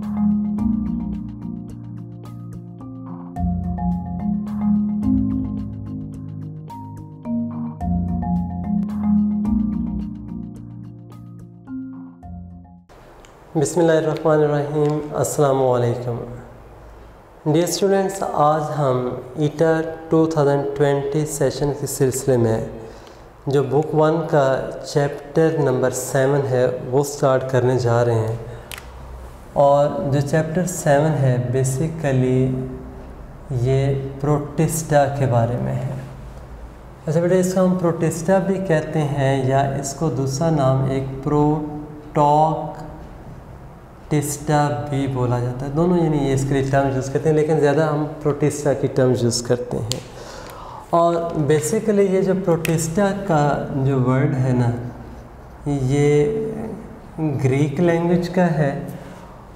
बिस्मिल्लाहिर्रहमानिर्रहीम, अस्सलामुअलैकुम। Dear students, आज हम ईटा 2020 सेशन के सिलसिले में जो बुक 1 का चैप्टर नंबर 7 है वो स्टार्ट करने जा रहे हैं। और जो चैप्टर 7 है बेसिकली ये प्रोटिस्टा के बारे में है। अच्छा बेटा, इसको हम प्रोटिस्टा भी कहते हैं या इसको दूसरा नाम एक प्रोटोक्टिस्टा भी बोला जाता है। दोनों यानी ये इसके लिए टर्म यूज़ करते हैं, लेकिन ज़्यादा हम प्रोटिस्टा की टर्म यूज़ करते हैं। और बेसिकली ये जो प्रोटिस्टा का जो वर्ड है ना, ये ग्रीक लैंग्वेज का है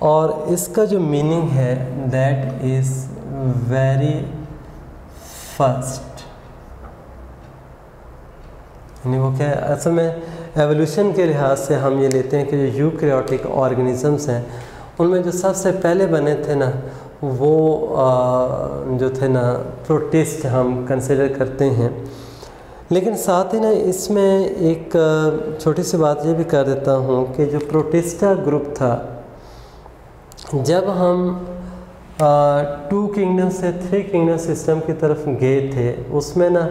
और इसका जो मीनिंग है दैट इज़ वेरी फर्स्ट। यानी वो क्या है, असल में एवोल्यूशन के लिहाज से हम ये लेते हैं कि जो यूकैरियोटिक ऑर्गेनिजम्स हैं उनमें जो सबसे पहले बने थे ना वो जो थे ना प्रोटिस्ट हम कंसिडर करते हैं। लेकिन साथ ही ना इसमें एक छोटी सी बात ये भी कर देता हूँ कि जो प्रोटिस्टा ग्रुप था, जब हम 2 किंगडम से 3 किंगडम सिस्टम की तरफ गए थे, उसमें ना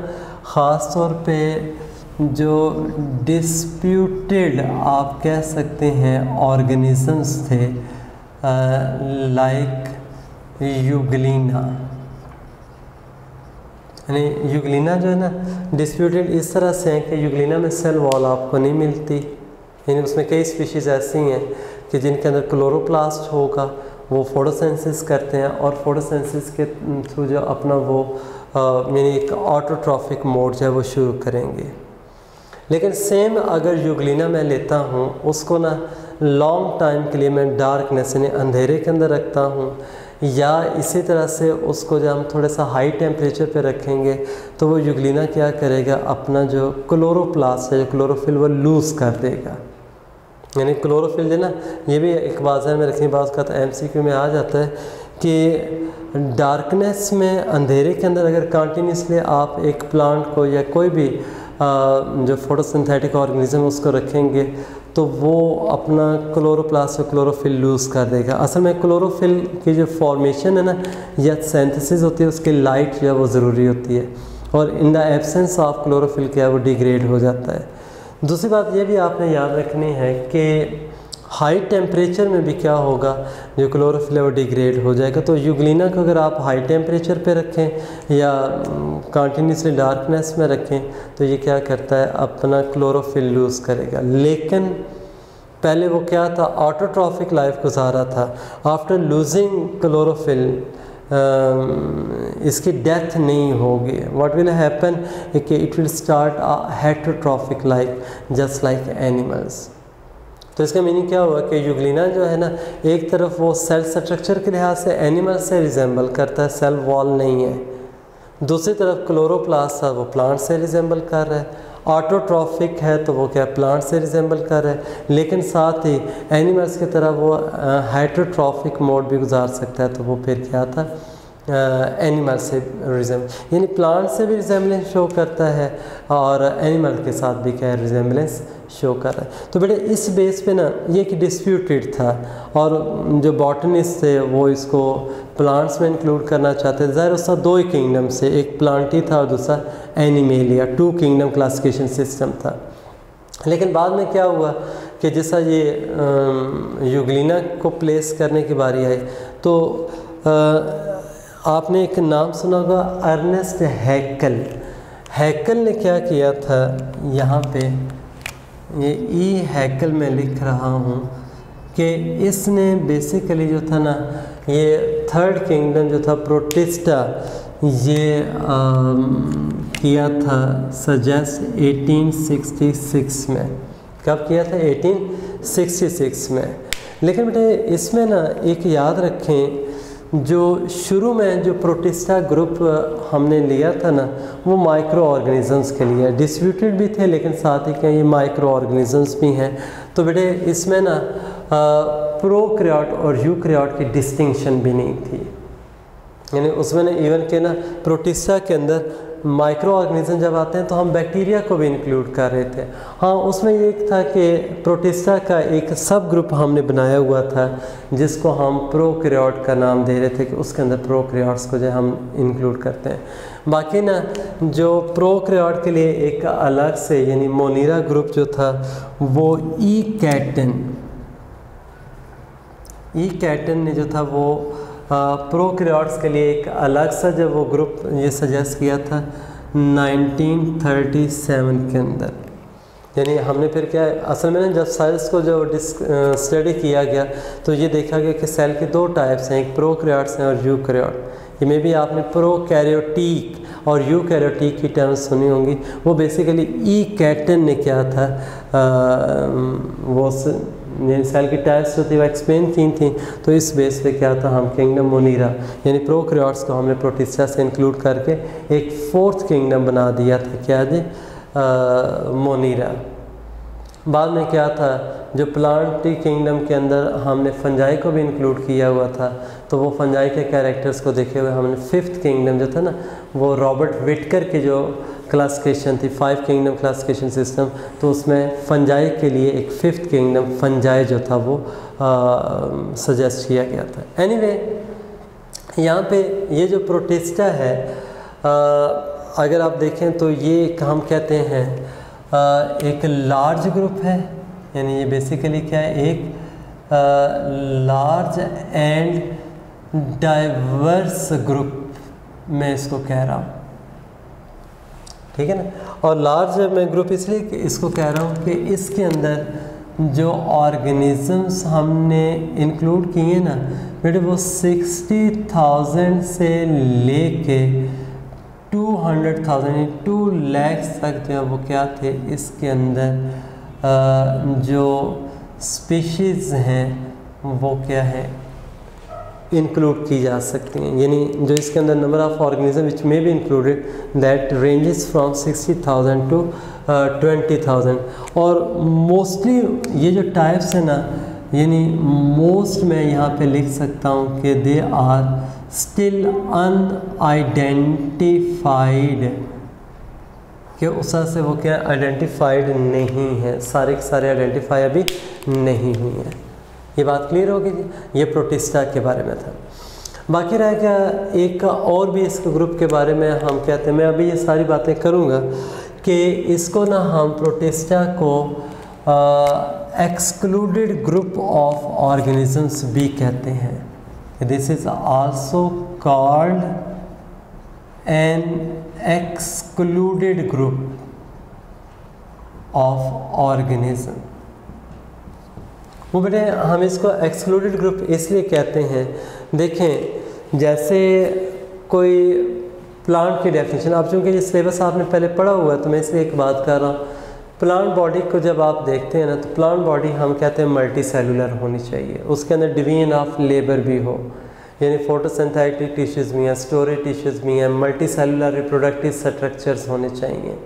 ख़ास तौर पे जो डिस्प्यूटेड आप कह सकते हैं ऑर्गेनिजम्स थे लाइक यूग्लिना। यानी यूग्लिना जो है ना डिस्प्यूटेड इस तरह से है कि यूग्लिना में सेल वॉल आपको नहीं मिलती। यानी उसमें कई स्पीशीज़ ऐसी हैं कि जिनके अंदर क्लोरोप्लास्ट होगा, वो फोटोसिंथेसिस करते हैं और फोटोसिंथेसिस के थ्रू जो अपना वो यानी एक ऑटोट्रॉफिक मोड जो है वो शुरू करेंगे। लेकिन सेम अगर यूग्लिना मैं लेता हूँ, उसको ना लॉन्ग टाइम के लिए मैं डार्कनेस यानी अंधेरे के अंदर रखता हूँ, या इसी तरह से उसको जब हम थोड़ा सा हाई टेम्परेचर पे रखेंगे तो वो यूग्लिना क्या करेगा, अपना जो क्लोरोप्लास्ट है, जो क्लोरोफिल, वो लूज़ कर देगा। यानी क्लोरोफिल जो ना, ये भी एक बाजार में रखनी बात का तो MCQ में आ जाता है कि डार्कनेस में, अंधेरे के अंदर अगर कंटिन्यूसली आप एक प्लांट को या कोई भी जो फोटोसिंथेटिक ऑर्गेनिज्म उसको रखेंगे तो वो अपना क्लोरोप्लास्ट और क्लोरोफिल लूज़ कर देगा। असल में क्लोरोफिल की जो फॉर्मेशन है ना या सिंथेसिस होती है, उसकी लाइट जो है वो ज़रूरी होती है और in the absence of chlorophyll क्या है वो डिग्रेड हो जाता है। दूसरी बात ये भी आपने याद रखनी है कि हाई टेम्परेचर में भी क्या होगा, जो क्लोरोफिल है वो डिग्रेड हो जाएगा। तो यूग्लिना को अगर आप हाई टेम्परेचर पे रखें या कंटिन्यूसली डार्कनेस में रखें तो ये क्या करता है, अपना क्लोरोफिल लूज़ करेगा। लेकिन पहले वो क्या था, ऑटोट्रॉफिक लाइफ गुजारा था। आफ्टर लूजिंग क्लोरोफिल इसकी डेथ नहीं होगी। व्हाट विल हैपन कि it will start a heterotrophic life just like animals. तो इसका मीनिंग क्या हुआ कि यूग्लिना जो है ना, एक तरफ वो सेल स्ट्रक्चर के लिहाज से एनिमल से रिजेंबल करता है, सेल वॉल नहीं है। दूसरी तरफ क्लोरोप्लास्ट था, वो प्लांट से रिजेंबल कर रहा है। ऑटोट्रॉफिक है तो वो क्या प्लांट से रिजेंबल कर रहा है, लेकिन साथ ही एनिमल्स की तरह वो हेटरोट्रॉफिक मोड भी गुजार सकता है। तो वो फिर क्या था, एनिमल से रिजेंबल, यानी प्लांट से भी रिजेंबलेंस शो करता है और एनिमल के साथ भी क्या रिजेंबलेंस शो कर रहा है। तो बेटे इस बेस पे ना ये कि डिस्प्यूटेड था और जो बॉटनिस्ट थे वो इसको प्लांट्स में इंक्लूड करना चाहते थे। ज़ाहिर उसका 2 ही किंगडम से, एक प्लांटी था और दूसरा एनिमेलिया, 2 किंगडम क्लासिफिकेशन सिस्टम था। लेकिन बाद में क्या हुआ कि जैसा ये यूग्लिना को प्लेस करने की बारी आई तो आपने एक नाम सुना होगा, अर्नेस्ट हैकल। हैकल ने क्या किया था, यहाँ पे ये हैकल में लिख रहा हूँ कि इसने बेसिकली जो था ना, ये 3rd किंगडम जो था प्रोटिस्टा, ये किया था सजेस्ट 1866 में। कब किया था, 1866 में। लेकिन बेटे इसमें ना एक याद रखें, जो शुरू में जो प्रोटिस्टा ग्रुप हमने लिया था ना, वो माइक्रो ऑर्गेनिजम्स के लिए डिस्ट्रीब्यूटेड भी थे, लेकिन साथ ही क्या ये माइक्रो ऑर्गेनिजम्स भी हैं। तो बेटे इसमें ना प्रोकैरियोट और यूकैरियोट की डिस्टिंक्शन भी नहीं थी। यानी उसमें ना इवन के ना प्रोटिस्टा के अंदर माइक्रो ऑर्गेनिज्म जब आते हैं तो हम बैक्टीरिया को भी इंक्लूड कर रहे थे। हाँ, उसमें ये एक था कि प्रोटिस्टा का एक सब ग्रुप हमने बनाया हुआ था जिसको हम प्रोकैरियोट का नाम दे रहे थे कि उसके अंदर प्रोकैरियोट्स को जो हम इंक्लूड करते हैं। बाकी ना जो प्रोकैरियोट के लिए एक अलग से यानी मोनीरा ग्रुप जो था वो ई कैटन ने जो था वो प्रोकैरियोट्स के लिए एक अलग सा जब वो ग्रुप ये सजेस्ट किया था 1937 के अंदर। यानी हमने फिर क्या असल में ना जब सेल्स को जो स्टडी किया गया तो ये देखा गया कि सेल के दो टाइप्स हैं, एक प्रोकैरियोट्स हैं और यूकैरियोट। ये में भी आपने प्रोकैरियोटिक और यूकैरियोटिक की टर्म्स सुनी होंगी। वो बेसिकली ई कैटन ने क्या था वो सेल की टाइप्स जो थी वो एक्सप्लेन की थी। तो इस बेस पे क्या था हम किंगडम मोनीरा यानी प्रोकैरियोट्स को हमने प्रोटिस्टा से इंक्लूड करके एक फोर्थ किंगडम बना दिया था, क्या जी, मोनीरा। बाद में क्या था जो प्लांट किंगडम के अंदर हमने फंजाई को भी इंक्लूड किया हुआ था। तो वो फंजाई के कैरेक्टर्स को देखे हुए हमने फिफ्थ किंगडम जो था ना वो रॉबर्ट विटकर की जो क्लासिफिकेशन थी 5 किंगडम क्लासिफिकेशन सिस्टम, तो उसमें फंजाई के लिए एक फिफ्थ किंगडम फंजाई जो था वो सजेस्ट किया गया था। एनीवे यहाँ पे ये जो प्रोटिस्टा है अगर आप देखें तो ये हम कहते हैं एक लार्ज ग्रुप है। यानी ये बेसिकली क्या है, एक लार्ज एंड डाइवर्स ग्रुप मैं इसको कह रहा हूँ, ठीक है ना। और लार्ज मैं ग्रुप इसलिए इसको कह रहा हूँ कि इसके अंदर जो ऑर्गेनिजम्स हमने इंक्लूड किए ना बेटे वो 60,000 से लेके 200,000 2 लाख तक जो है वो क्या थे इसके अंदर जो स्पीशीज़ हैं वो क्या है इंक्लूड की जा सकती हैं। यानी जो इसके अंदर number of organism which may be included that ranges from 60,000 to 20,000। और मोस्टली ये जो टाइप्स है ना यानी मोस्ट मैं यहाँ पे लिख सकता हूँ कि दे आर स्टिल अनआइडेंटिफाइड, कि उस से वो क्या आइडेंटिफाइड नहीं है, सारे के सारे आइडेंटिफाई अभी नहीं हुई हैं। ये बात क्लियर होगी जी। ये प्रोटिस्टा के बारे में था। बाकी रह गया एक और भी इसके ग्रुप के बारे में हम कहते हैं, मैं अभी ये सारी बातें करूँगा कि इसको ना हम प्रोटिस्टा को एक्सक्लूडेड ग्रुप ऑफ ऑर्गेनिजम्स भी कहते हैं। This is also called an excluded group of organism. वो बेटे हम इसको एक्सक्लूडेड ग्रुप इसलिए कहते हैं, देखें जैसे कोई प्लांट की डेफिनेशन, आप चूँकि ये सिलेबस आपने पहले पढ़ा हुआ है तो मैं इसलिए एक बात कर रहा हूँ। प्लांट बॉडी को जब आप देखते हैं ना तो प्लांट बॉडी हम कहते हैं मल्टी सेलुलर होनी चाहिए, उसके अंदर डिवीजन ऑफ लेबर भी हो, यानी फोटोसिंथेटिक टिश्यूज़ भी हैं, स्टोरेज टिश्यूज़ भी हैं, मल्टी सेलुलर रिप्रोडक्टिव स्ट्रक्चर्स होने चाहिए।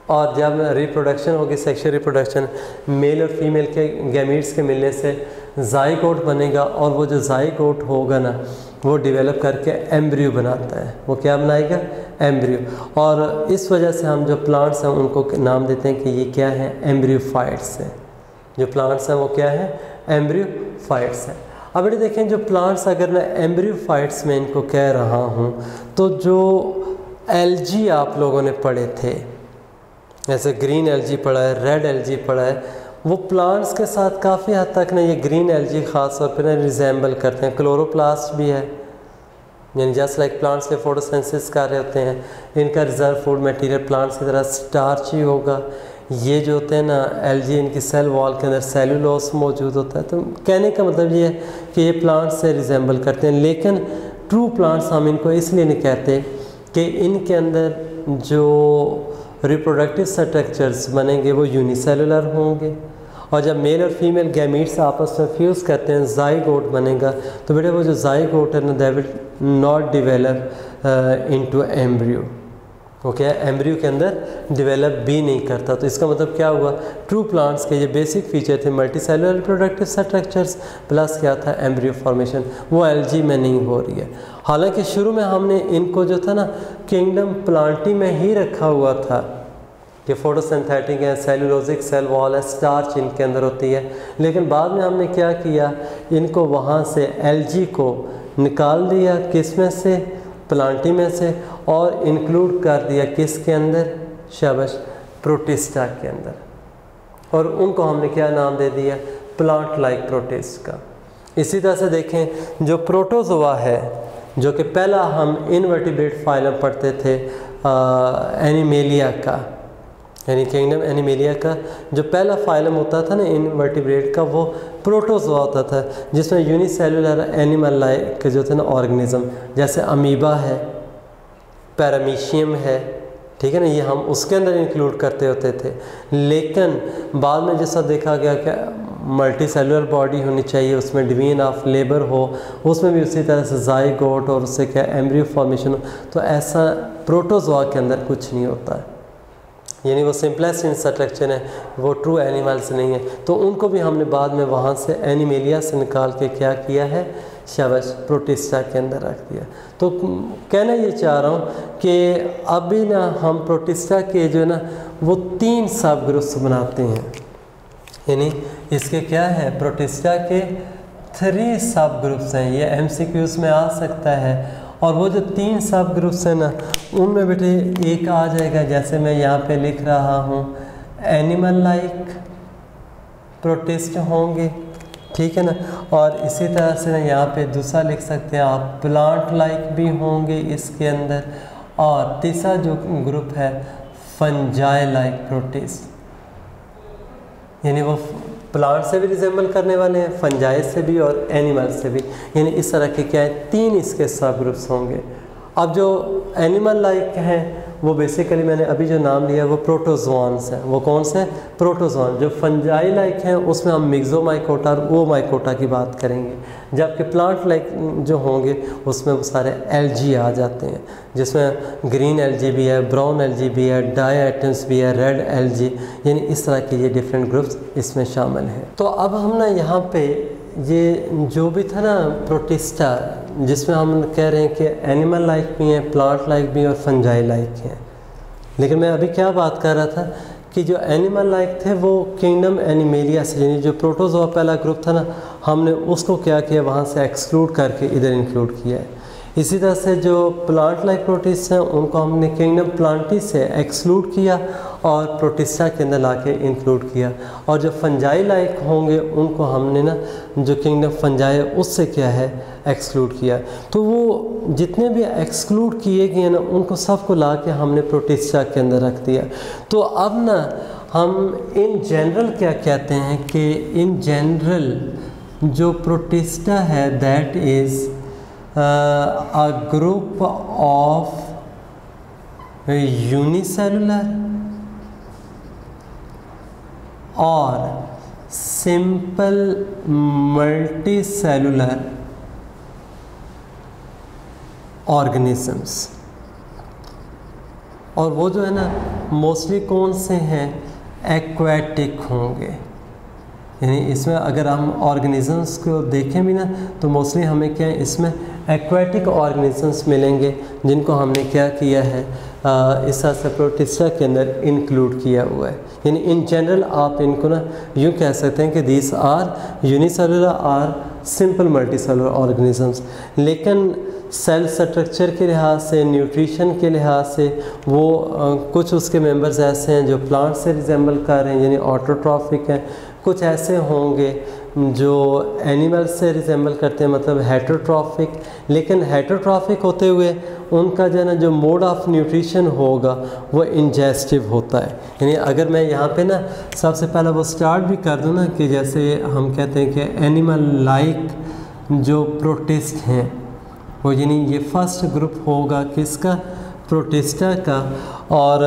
और जब रिप्रोडक्शन होगी सेक्शुअल रिप्रोडक्शन मेल और फीमेल के गैमीट्स के मिलने से जाइगोट बनेगा और वो जो जाइगोट होगा ना वो डेवलप करके एम्ब्रियो बनाता है। वो क्या बनाएगा? एम्ब्रियो। और इस वजह से हम जो प्लांट्स हैं उनको नाम देते हैं कि ये क्या है? एम्ब्रियोफाइट्स हैं। जो प्लांट्स हैं वो क्या है? एम्ब्रियोफाइट्स हैं। अब ये देखें जो प्लांट्स अगर मैं एम्ब्रियोफाइट्स में इनको कह रहा हूँ तो जो एल्गी आप लोगों ने पढ़े थे, जैसे ग्रीन एल्गी पढ़ा है, रेड एल्गी पढ़ा है, वो प्लांट्स के साथ काफ़ी हद तक ना ये ग्रीन एल्गी ख़ास तौर पर रिजेंबल करते हैं। क्लोरोप्लास्ट भी है, यानी जस्ट लाइक प्लांट्स के फोटोसिंथेसिस कर रहे होते हैं, इनका रिजर्व फूड मटेरियल प्लांट्स की तरह स्टार्च ही होगा। ये जो होते हैं ना एल्गी, इनकी सेल वॉल के अंदर सेलुलोस मौजूद होता है। तो कहने का मतलब ये है कि ये प्लांट्स से रिजेंबल करते हैं, लेकिन ट्रू प्लांट्स हम इनको इसलिए नहीं कहते कि इनके अंदर जो रिप्रोडक्टिव स्ट्रक्चर्स बनेंगे वो यूनिसेलुलर होंगे, और जब मेल और फीमेल गैमीट्स आपस में फ्यूज़ करते हैं जाइगोट बनेगा। तो बेटे वो जो जाइगोट है ना they will not develop into embryo, वो क्या है, एम्ब्रियो के अंदर डेवलप भी नहीं करता। तो इसका मतलब क्या हुआ, ट्रू प्लांट्स के ये बेसिक फीचर थे multi cellular reproductive structures plus क्या था, एम्ब्रियो फॉर्मेशन, वो एलजी में नहीं हो रही है। हालांकि शुरू में हमने इनको जो था ना किंगडम प्लांटी में ही रखा हुआ था कि फोटोसिंथेटिक है, सेलुलोजिक सेल वॉल है, स्टार्च इनके अंदर होती है, लेकिन बाद में हमने क्या किया, इनको वहाँ से एलजी को निकाल दिया, किस में से, प्लांटी में से, और इंक्लूड कर दिया किसके अंदर, शाबाश, प्रोटिस्टा के अंदर, और उनको हमने क्या नाम दे दिया, प्लांट लाइक प्रोटिस्ट का। इसी तरह से देखें जो प्रोटोजोआ है, जो कि पहला हम इनवर्टिब्रेट फाइलम पढ़ते थे एनिमेलिया का, यानी किंगडम एनिमेलिया का जो पहला फाइलम होता था ना इनवर्टिब्रेट का, वो प्रोटोजोआ होता था, जिसमें यूनिसेलुलर एनिमल लाइक जो थे ना ऑर्गेनिज्म, जैसे अमीबा है, पैरामीशियम है, ठीक है ना, ये हम उसके अंदर इंक्लूड करते होते थे। लेकिन बाद में जैसा देखा गया कि मल्टी सेलुलर बॉडी होनी चाहिए, उसमें डिवीजन ऑफ लेबर हो, उसमें भी उसी तरह से जाइगोट और उससे क्या एम्ब्रियो फॉर्मेशन हो, तो ऐसा प्रोटोजोआ के अंदर कुछ नहीं होता है, यानी वो सिंपलेस्ट स्ट्रक्चर है, वो ट्रू एनिमल्स नहीं है। तो उनको भी हमने बाद में वहाँ से एनिमेलिया से निकाल के क्या किया है, शाबाश, प्रोटिस्टा के अंदर रख दिया। तो कहना ये चाह रहा हूँ कि अभी ना हम प्रोटिस्टा के जो है ना वो 3 सब ग्रुप्स बनाते हैं, यानी इसके क्या है, प्रोटिस्टा के 3 सब ग्रुप्स हैं। ये MCQs में आ सकता है, और वो जो 3 सब ग्रुप्स हैं ना, उनमें बेटे एक आ जाएगा, जैसे मैं यहाँ पे लिख रहा हूँ, एनिमल लाइक प्रोटिस्ट होंगे, ठीक है ना, और इसी तरह से ना यहाँ पे दूसरा लिख सकते हैं आप, प्लांट लाइक भी होंगे इसके अंदर, और तीसरा जो ग्रुप है फंजाई लाइक प्रोटिस्ट, यानी वो प्लांट से भी रिजेंबल करने वाले हैं, फंजाई से भी और एनिमल से भी, यानी इस तरह के क्या है 3 इसके सब ग्रुप्स होंगे। अब जो एनिमल लाइक हैं वो बेसिकली मैंने अभी जो नाम लिया वो प्रोटोजोआन्स हैं। वो कौन से, प्रोटोजोआन। जो फंजाई लाइक हैं उसमें हम मिक्सोमाइकोटा और ओमाइकोटा की बात करेंगे, जबकि प्लांट लाइक जो होंगे उसमें वो सारे एलजी आ जाते हैं, जिसमें ग्रीन एलजी भी है, ब्राउन एलजी भी है, डाई एटम्स भी है, रेड एलजी, यानी इस तरह के ये डिफरेंट ग्रुप्स इसमें शामिल हैं। तो अब हम ना यहाँ पे ये जो भी था ना प्रोटिस्टा, जिसमें हम कह रहे हैं कि एनिमल लाइक भी हैं, प्लांट लाइक भी हैं और फंजाई लाइक हैं, लेकिन मैं अभी क्या बात कर रहा था कि जो एनिमल लाइक थे वो किंगडम एनिमेलिया से, यानी जो प्रोटोजोआ पहला ग्रुप था ना, हमने उसको क्या किया, वहाँ से एक्सक्लूड करके इधर इंक्लूड किया है। इसी तरह से जो प्लांट लाइक प्रोटिस्ट हैं उनको हमने किंगडम प्लांटी से एक्सक्लूड किया और प्रोटिस्टा के अंदर लाके इंक्लूड किया, और जो फंजाई लाइक होंगे उनको हमने ना जो किंगडम फंजाई है उससे क्या है, एक्सक्लूड किया। तो वो जितने भी एक्सक्लूड किए गए ना उनको सबको ला के हमने प्रोटिस्टा के अंदर रख दिया। तो अब ना हम इन जनरल क्या कहते हैं कि इन जनरल जो प्रोटिस्टा है that is a group of unicellular or simple multicellular organisms, और वो जो है ना मोस्टली कौन से हैं, एक्वाटिक होंगे। यानी इसमें अगर हम ऑर्गेनिजम्स को देखें भी ना तो मोस्टली हमें क्या है, इसमें एक्वाटिक ऑर्गेनिजम्स मिलेंगे, जिनको हमने क्या किया है, इस तरह से प्रोटिस्टा के अंदर इंक्लूड किया हुआ है। यानी इन जनरल आप इनको ना यूँ कह सकते हैं कि these are unicellular are simple multicellular organisms, लेकिन सेल स्ट्रक्चर के लिहाज से, न्यूट्रिशन के लिहाज से वो कुछ उसके मेंबर्स ऐसे हैं जो प्लांट से रिजेंबल कर रहे हैं, यानी ऑटोट्रॉफिक हैं, कुछ ऐसे होंगे जो एनिमल से रिजेंबल करते हैं, मतलब हेटरोट्रॉफिक, लेकिन हेटरोट्रॉफिक होते हुए उनका जो है ना जो मोड ऑफ न्यूट्रिशन होगा वो इंजेस्टिव होता है। यानी अगर मैं यहाँ पे ना सबसे पहले वो स्टार्ट भी कर दूँ ना कि जैसे हम कहते हैं कि एनिमल लाइक जो प्रोटिस्ट हैं वो, यानी ये फर्स्ट ग्रुप होगा किसका, प्रोटिस्टा का, और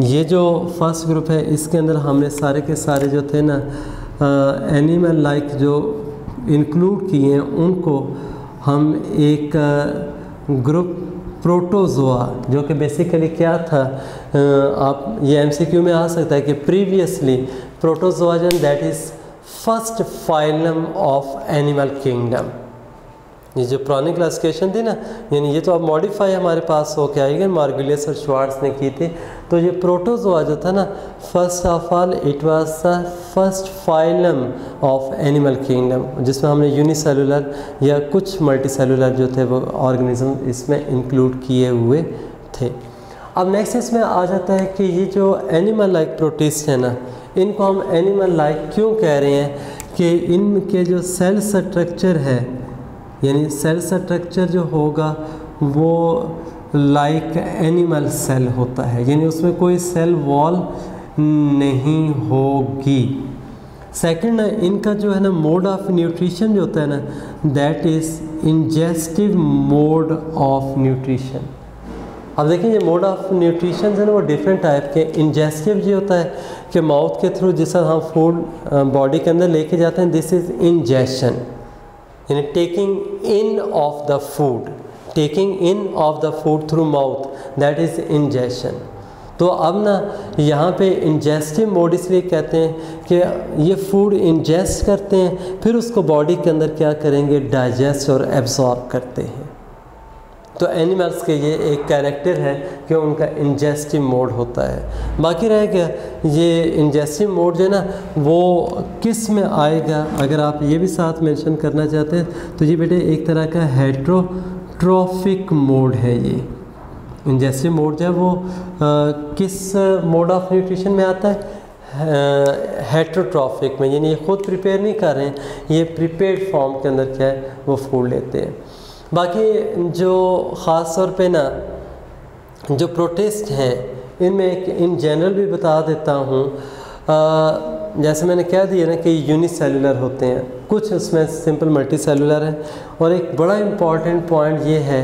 ये जो फर्स्ट ग्रुप है इसके अंदर हमने सारे के सारे जो थे ना एनिमल लाइक जो इंक्लूड किए हैं उनको हम एक ग्रुप प्रोटोजोआ, जो कि बेसिकली क्या था, आप ये एमसीक्यू में आ सकता है कि previously protozoa that is first phylum of animal kingdom. ये जो पुरानी क्लासिफिकेशन थी ना, यानी ये तो अब मॉडिफाई हमारे पास होके आएगी, मार्गुलियस और श्वार्ट्ज ने की थी। तो ये प्रोटोजोआ जो था ना, first of all it was the first phylum of animal kingdom, जिसमें हमने यूनिसेलुलर या कुछ मल्टीसेलुलर जो थे वो ऑर्गेनिज्म इसमें इंक्लूड किए हुए थे। अब नेक्स्ट इसमें आ जाता है कि ये जो एनिमल लाइक प्रोटिस्ट है ना, इनको हम एनिमल लाइक क्यों कह रहे हैं, कि इनके जो सेल स्ट्रक्चर है, यानी सेल स्ट्रक्चर जो होगा वो लाइक एनिमल सेल होता है, यानी उसमें कोई सेल वॉल नहीं होगी। सेकंड, इनका जो है ना मोड ऑफ न्यूट्रिशन जो होता है ना, that is ingestive mode of nutrition. अब देखिए ये मोड ऑफ न्यूट्रिशन है ना, वो डिफरेंट टाइप के। इंजेस्टिव ये होता है कि माउथ के थ्रू जिस हम फूड बॉडी के अंदर लेके जाते हैं, दिस इज़ इंजेशन, यानी taking in of the food, taking in of the food through mouth, that is ingestion. तो अब ना यहाँ पे इंजेस्टिव मोड इसलिए कहते हैं कि ये फूड इंजेस्ट करते हैं, फिर उसको बॉडी के अंदर क्या करेंगे, डाइजेस्ट और एब्जॉर्ब करते हैं। तो एनिमल्स के ये एक कैरेक्टर है कि उनका इंजेस्टिव मोड होता है। बाकी रह गया ये इंजेस्टिव मोड जो है ना, वो किस में आएगा, अगर आप ये भी साथ मेंशन करना चाहते हैं तो ये बेटे एक तरह का हेट्रोट्रॉफिक मोड है। ये इंजेस्टिव मोड जो है वो किस मोड ऑफ न्यूट्रिशन में आता है, हेट्रोट्रॉफिक में, यानी ये खुद प्रिपेयर नहीं कर रहे हैं, ये प्रिपेयर्ड फॉर्म के अंदर क्या है वो फूड लेते हैं। बाकी जो ख़ास तौर पे ना जो प्रोटिस्ट हैं, इनमें एक इन जनरल भी बता देता हूँ, जैसे मैंने कह दिया ना कि यूनिसेलुलर होते हैं, कुछ उसमें सिंपल मल्टीसेलुलर है। और एक बड़ा इम्पॉर्टेंट पॉइंट ये है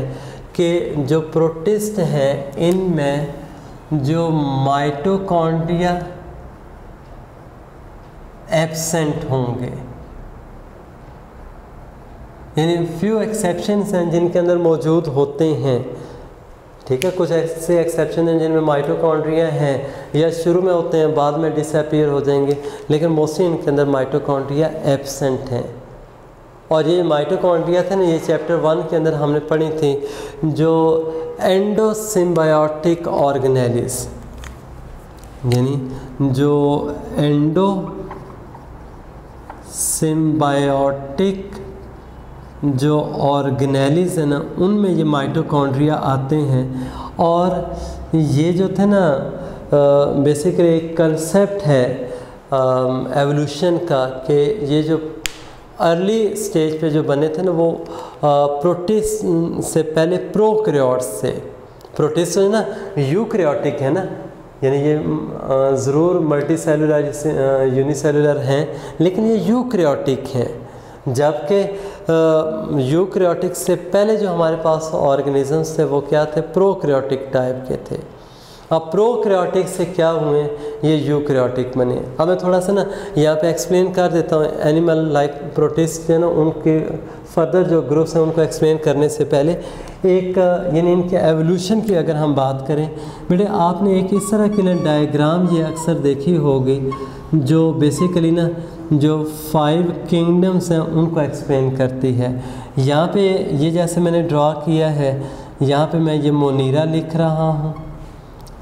कि जो प्रोटिस्ट हैं इनमें जो माइटोकॉन्ड्रिया एब्सेंट होंगे, यानी फ्यू एक्सेप्शंस हैं जिनके अंदर मौजूद होते हैं। ठीक है, कुछ ऐसे एक्सेप्शन हैं जिनमें माइटोकॉन्ड्रिया हैं या शुरू में होते हैं, बाद में डिसअपीयर हो जाएंगे, लेकिन मोस्टली इनके अंदर माइटोकॉन्ड्रिया एब्सेंट हैं। और ये माइटोकॉन्ड्रिया थे ना, ये चैप्टर 1 के अंदर हमने पढ़ी थी, जो एंडोसिम्बायोटिक ऑर्गेनेलिस, यानी जो एंडोसिम्बायोटिक जो ऑर्गेनेलिस है ना, उनमें ये माइटोकॉन्ड्रिया आते हैं। और ये जो थे ना बेसिकली एक कंसेप्ट है एवोल्यूशन का, कि ये जो अर्ली स्टेज पे जो बने थे ना, वो प्रोटिस्ट से पहले प्रोकैरियोट्स से, प्रोटिस्ट है ना यूकैरियोटिक है ना, यानी ये ज़रूर मल्टीसेलुलर यूनिसेलुलर हैं, लेकिन ये यूकैरियोटिक हैं। जबकि यूकैरियोटिक से पहले जो हमारे पास ऑर्गेनिजम्स थे वो क्या थे, प्रोकैरियोटिक टाइप के थे। अब प्रोकैरियोटिक से क्या हुए, ये यूकैरियोटिक बने। अब मैं थोड़ा सा ना यहाँ पे एक्सप्लेन कर देता हूँ एनिमल लाइक प्रोटिस्ट है ना, उनके फर्दर जो ग्रुप्स हैं उनको एक्सप्लेन करने से पहले एक यानी इनके एवोल्यूशन की अगर हम बात करें बेटे, आपने एक इस तरह की ना डायग्राम ये अक्सर देखी होगी, जो बेसिकली ना जो 5 किंगडम्स हैं उनको एक्सप्लेन करती है। यहाँ पे ये जैसे मैंने ड्रॉ किया है, यहाँ पे मैं ये मोनीरा लिख रहा हूँ,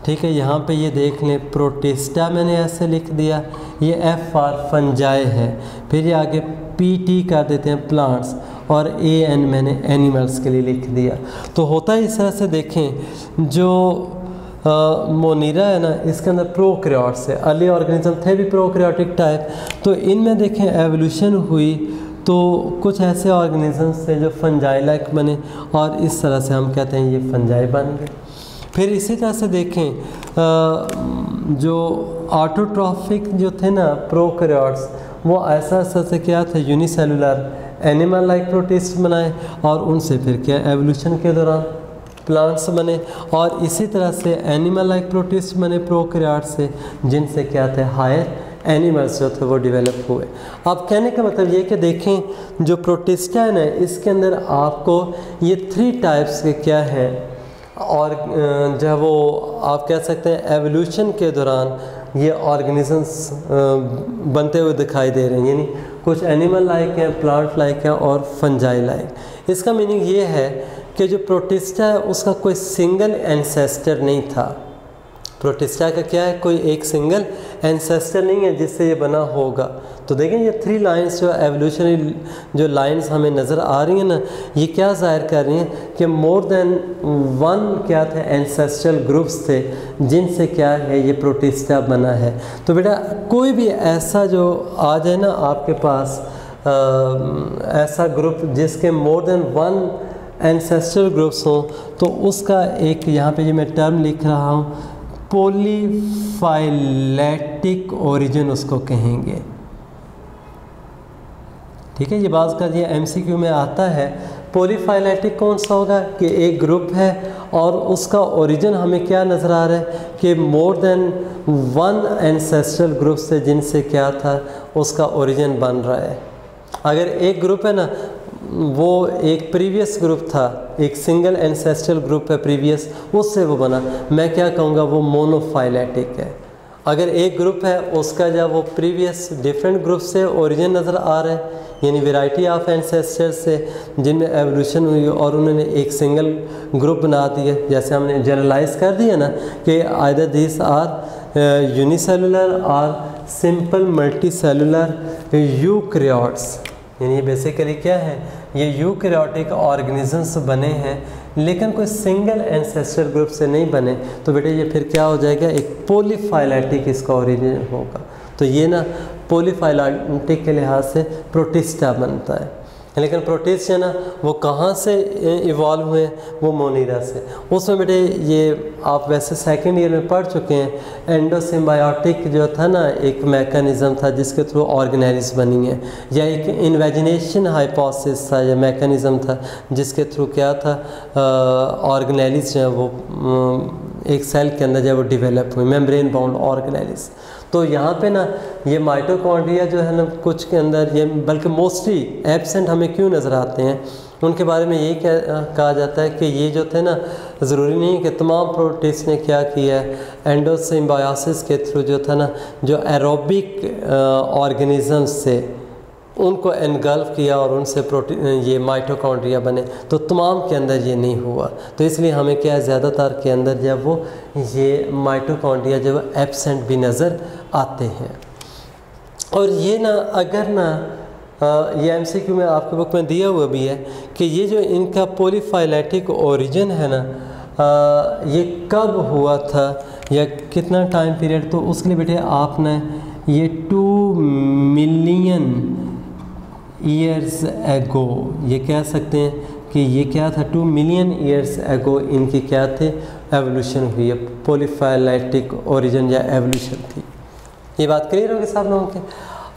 ठीक है। यहाँ पे ये देख लें प्रोटिस्टा मैंने ऐसे लिख दिया, ये एफ फॉर फंजाई है, फिर ये आगे PT कर देते हैं प्लांट्स, और AN मैंने एनिमल्स के लिए लिख दिया। तो होता है इस तरह से, देखें जो मोनीरा है ना, इसके अंदर प्रोकैरियोट्स है, अर्ली ऑर्गेनिज्म थे भी प्रोकैरियोटिक टाइप, तो इनमें देखें एवोल्यूशन हुई तो कुछ ऐसे ऑर्गेनिजम्स थे जो फंजाई लाइक बने, और इस तरह से हम कहते हैं ये फंजाई बन गए। फिर इसी तरह से देखें जो ऑटोट्रॉफिक जो थे ना प्रोकैरियोट्स, वो ऐसा से क्या थे, यूनिसेलुलर एनिमल लाइक प्रोटिस्ट बनाए, और उनसे फिर क्या एवोल्यूशन के दौरान प्लांट्स बने, और इसी तरह से एनिमल लाइक प्रोटिस्ट बने प्रोकैरियोट से, जिनसे क्या थे हायर एनिमल्स जो थे वो डेवलप हुए। अब कहने का मतलब ये कि देखें जो प्रोटिस्टा है ना, इसके अंदर आपको ये 3 टाइप्स के क्या है और जो है वो आप कह सकते हैं एवोल्यूशन के दौरान ये ऑर्गेनिजम्स बनते हुए दिखाई दे रहे हैं, यानी कुछ एनिमल लाइक हैं, प्लांट लाइक हैं और फंजाई लाइक। इसका मीनिंग ये है कि जो प्रोटिस्टा है उसका कोई सिंगल एंसेस्टर नहीं था। प्रोटिस्टा का क्या है, कोई एक सिंगल एंसेस्टर नहीं है जिससे ये बना होगा। तो देखें ये 3 लाइंस जो एवोल्यूशनरी जो लाइंस हमें नज़र आ रही हैं ना, ये क्या ज़ाहिर कर रही हैं कि मोर देन 1 क्या थे एंसेस्ट्रल ग्रुप्स थे जिनसे क्या है ये प्रोटिस्टा बना है। तो बेटा कोई भी ऐसा जो आ जाए ना आपके पास ऐसा ग्रुप जिसके मोर देन 1 एंसेस्ट्रल ग्रुप्स हों, तो उसका एक यहाँ पे ये मैं टर्म लिख रहा हूँ, पॉलीफाइलेटिक ओरिजिन उसको कहेंगे। ठीक है, ये बात का ये एमसीक्यू में आता है। पॉलीफाइलेटिक कौन सा होगा कि एक ग्रुप है और उसका ओरिजिन हमें क्या नज़र आ रहा है कि मोर देन 1 एंसेस्ट्रल ग्रुप से जिनसे क्या था उसका ओरिजिन बन रहा है। अगर एक ग्रुप है ना वो एक प्रीवियस ग्रुप था, एक सिंगल एंसेस्ट्रल ग्रुप है प्रीवियस, उससे वो बना, मैं क्या कहूँगा वो मोनोफाइलेटिक है। अगर एक ग्रुप है उसका जब वो प्रीवियस डिफरेंट ग्रुप से ओरिजिन नज़र आ रहा है, यानी वैरायटी ऑफ एंसेस्टर्स से जिनमें एवोल्यूशन हुई और उन्होंने एक सिंगल ग्रुप बना दिया, जैसे हमने जनरलाइज कर दिया ना कि आइदर दिस आर यूनिसेलुलर और सिंपल मल्टी सेलुलर यूकैरियोट्स, यानी ये बेसिकली क्या है, ये यूकैरियोटिक ऑर्गेनिजम्स बने हैं लेकिन कोई सिंगल एंसेस्टर ग्रुप से नहीं बने। तो बेटे ये फिर क्या हो जाएगा, एक पॉलीफाइलेटिक इसका ओरिजिन होगा। तो ये ना पॉलीफाइलेटिक के लिहाज से प्रोटिस्टा बनता है। लेकिन प्रोटिस्ट है ना वो कहाँ से इवॉल्व हुए, वो मोनीरा से। उसमें बेटे ये आप वैसे सेकेंड ईयर में पढ़ चुके हैं, एंडोसिम्बायोटिक जो था ना एक मैकेनिज़्म था जिसके थ्रू ऑर्गेनेलिज बनी है, या एक इन्वेजिनेशन हाइपोथेसिस था या मैकेनिज़्म था जिसके थ्रू क्या था ऑर्गेनेलिज जो है वो एक सेल के अंदर जो है वो डिवेलप हुई, मेम्ब्रेन बाउंड ऑर्गेनेलिज। तो यहाँ पे ना ये माइटोकॉन्ड्रिया जो है ना कुछ के अंदर ये बल्कि मोस्टली एब्सेंट हमें क्यों नज़र आते हैं, उनके बारे में यही कहा जाता है कि ये जो थे ना ज़रूरी नहीं है कि तमाम प्रोटिस्ट ने क्या किया है, एंडोसिम्बायोसिस के थ्रू जो था ना जो एरोबिक ऑर्गेनिज़म्स से उनको एनगल्फ किया और उनसे ये माइटोकॉन्ड्रिया बने। तो तमाम के अंदर ये नहीं हुआ, तो इसलिए हमें क्या है ज़्यादातर के अंदर जब वो ये माइटोकॉन्ड्रिया जो एब्सेंट भी नज़र आते हैं। और ये ना अगर ना ये एमसीक्यू में आपके बुक में दिया हुआ भी है कि ये जो इनका पॉलीफाइलेटिक ओरिजिन है ना ये कब हुआ था या कितना टाइम पीरियड, तो उसके लिए बेटे आपने ये 2 मिलियन ईयर्स एगो ये कह सकते हैं कि ये क्या था, 2 मिलियन ईयर्स एगो इनकी क्या थे एवोल्यूशन हुई है, पॉलीफाइलेटिक ओरिजिन या एवोल्यूशन थी। ये बात क्लियर होगी सब लोगों के।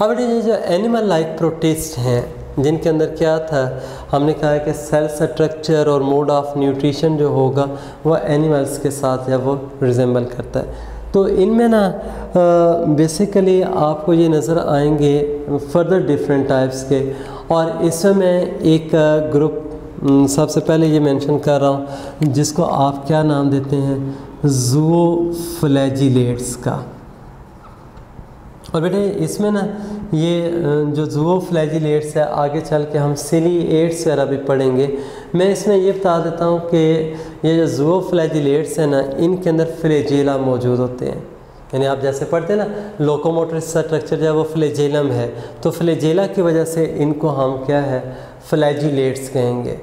अब ये जो एनिमल लाइक प्रोटिस्ट हैं जिनके अंदर क्या था, हमने कहा है कि सेल स्ट्रक्चर और मोड ऑफ न्यूट्रिशन जो होगा वो एनिमल्स के साथ या वो रिजेंबल करता है। तो इनमें ना बेसिकली आपको ये नज़र आएंगे फर्दर डिफरेंट टाइप्स के, और इसमें मैं एक ग्रुप सबसे पहले ये मेंशन कर रहा हूँ जिसको आप क्या नाम देते हैं, ज़ूओफ्लैजिलेट्स का। और बेटे इसमें ना ये जो ज़ूओफ्लैजिलेट्स है आगे चल के हम सिलिएट्स वगैरह भी पढ़ेंगे। मैं इसमें ये बता देता हूँ कि ये जो ज़ूओफ्लैजिलेट्स है ना इनके अंदर फ्लैजेला मौजूद होते हैं, यानी आप जैसे पढ़ते हैं ना लोकोमोटर स्ट्रक्चर जो है वो फ्लैजेलम है, तो फ्लैजेला की वजह से इनको हम क्या है फ्लैजिलेट्स कहेंगे।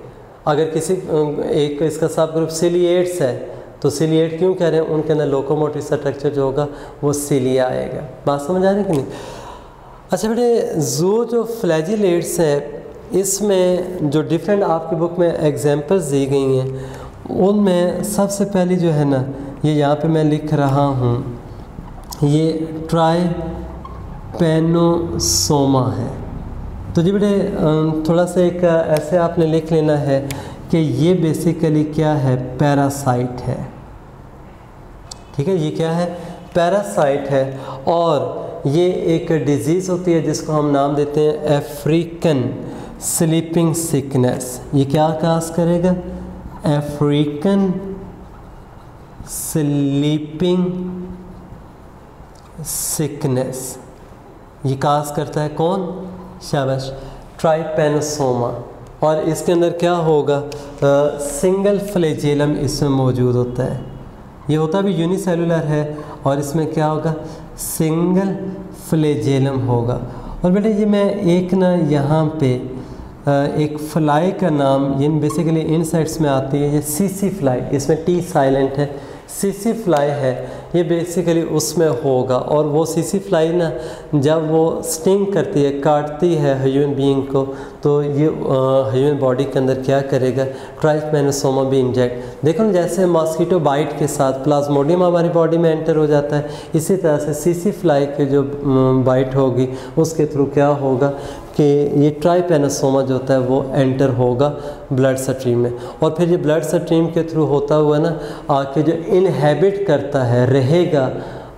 अगर किसी एक इसका सब ग्रुप सिलिएट्स है तो सिलिएट क्यों कह रहे हैं, उनके अंदर लोकोमोटिव स्ट्रक्चर जो होगा वो सिलिया आएगा। बात समझ आ रही कि नहीं। अच्छा बेटे जो फ्लैजिलेट्स है इसमें जो डिफरेंट आपकी बुक में एग्जांपल्स दी गई हैं उनमें सबसे पहली जो है ना ये यहाँ पे मैं लिख रहा हूँ, ये ट्राइपेनोसोमा है। तो जी बेटे थोड़ा सा एक ऐसे आपने लिख लेना है कि ये बेसिकली क्या है, पैरासाइट है। ठीक है, ये क्या है, पैरासाइट है। और ये एक डिजीज़ होती है जिसको हम नाम देते हैं अफ्रीकन स्लीपिंग सिकनेस। ये क्या काज करेगा, अफ्रीकन स्लीपिंग सिकनेस। ये काज करता है कौन? शाबाश, ट्राइपेनोसोमा। और इसके अंदर क्या होगा? सिंगल फ्लैजेलम इसमें मौजूद होता है। ये होता भी यूनिसेलुलर है और इसमें क्या होगा? सिंगल फ्लैजेलम होगा। और बेटे ये मैं एक ना यहाँ पे एक फ्लाई का नाम, ये बेसिकली इनसेक्ट्स में आती है, ये सीसी फ्लाई, इसमें टी साइलेंट है, सीसी फ्लाई है, ये बेसिकली उसमें होगा। और वो सीसी फ्लाई ना जब वो स्टिंग करती है, काटती है ह्यूमन बीइंग को, तो ये ह्यूमन बॉडी के अंदर क्या करेगा? ट्राइपेनोसोमा भी इंजेक्ट। देखो ना, जैसे मॉस्किटो बाइट के साथ प्लाज्मोडियम हमारी बॉडी में एंटर हो जाता है, इसी तरह से सीसी फ्लाई की जो बाइट होगी उसके थ्रू क्या होगा कि ये ट्राइपेनोसोमा जो होता है वो एंटर होगा ब्लड स्ट्रीम में। और फिर ये ब्लड स्ट्रीम के थ्रू होता हुआ ना आके जो इनहेबिट करता है, रहेगा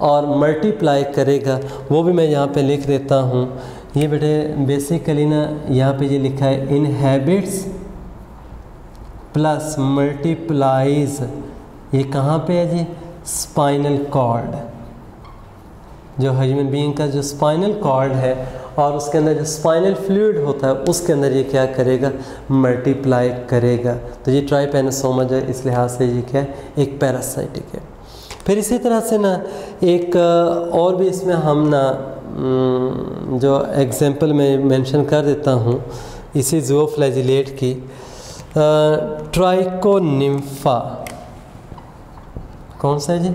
और मल्टीप्लाई करेगा, वो भी मैं यहाँ पे लिख देता हूँ। ये बेटे बेसिकली ना यहाँ पे ये लिखा है इनहेबिट्स प्लस मल्टीप्लाइज। ये कहाँ पे है जी? Spinal cord. जो ह्यूमन बीइंग का जो स्पाइनल कॉर्ड है और उसके अंदर जो स्पाइनल फ्लूइड होता है उसके अंदर ये क्या करेगा? मल्टीप्लाई करेगा। तो ये ट्राइपेनोसोमा जो है इस लिहाज से ये क्या है? एक पैरासाइटिक है। फिर इसी तरह से ना एक और भी इसमें हम ना जो एग्जांपल में मेंशन कर देता हूँ इसी ज़ूओफ्लैजिलेट की, ट्राइकोनिम्फा। कौन सा है जी?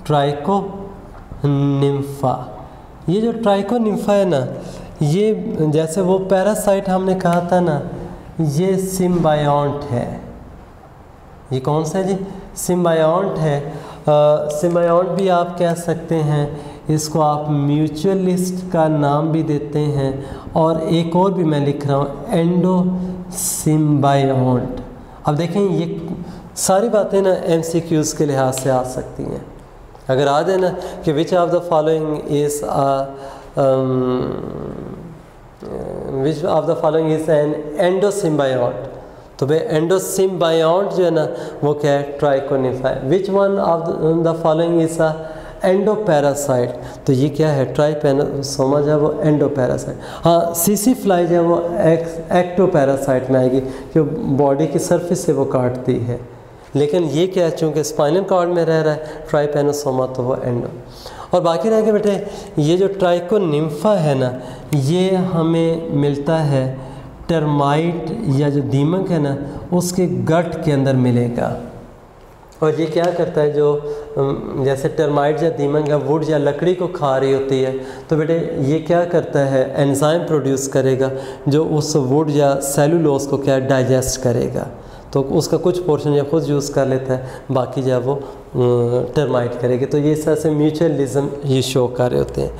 ट्राइकोनिम्फा। ये जो ट्राइकोनिम्फा है ना, ये जैसे वो पैरासाइट हमने कहा था ना, ये सिम्बायोंट है। ये कौन सा है जी? सिम्बायोंट है। सिम्बायोंट भी आप कह सकते हैं, इसको आप म्यूचुअलिस्ट का नाम भी देते हैं, और एक और भी मैं लिख रहा हूँ एंडोसिम्बायोंट। अब देखें ये सारी बातें ना MCQs के लिहाज से आ सकती हैं। अगर आ जाए ना कि which of the following is an endosymbiont, तो भाई एंडोसिम्बायोंट जो है ना वो क्या है? ट्राइकोनिम्फा है। Which one of the following is a endoparasite, तो ये क्या है? ट्राइपेनोसोमा जो है वो एंडोपैरासाइट। हाँ, सीसी फ्लाई जो है वो एक्टोपैरासाइट में आएगी, जो बॉडी की सरफेस से वो काटती है। लेकिन ये क्या है? चूँकि स्पाइनल कॉर्ड में रह रहा है ट्राइपेनोसोमा, तो वो एंडो। और बाकी रह गए बेटे ये जो ट्राइकोनिम्फा है ना, ये हमें मिलता है टर्माइट या जो दीमक है ना उसके गट के अंदर मिलेगा। और ये क्या करता है? जो जैसे टर्माइट या दीमक या वुड या लकड़ी को खा रही होती है, तो बेटे ये क्या करता है? एंजाइम प्रोड्यूस करेगा जो उस वुड या सेलुलोज को क्या डाइजेस्ट करेगा। तो उसका कुछ पोर्शन या खुद यूज़ कर लेता है, बाकी जो है वो टर्माइट करेगी। तो ये इस तरह से म्यूचुअलिज्म ये शो कर रहे होते हैं।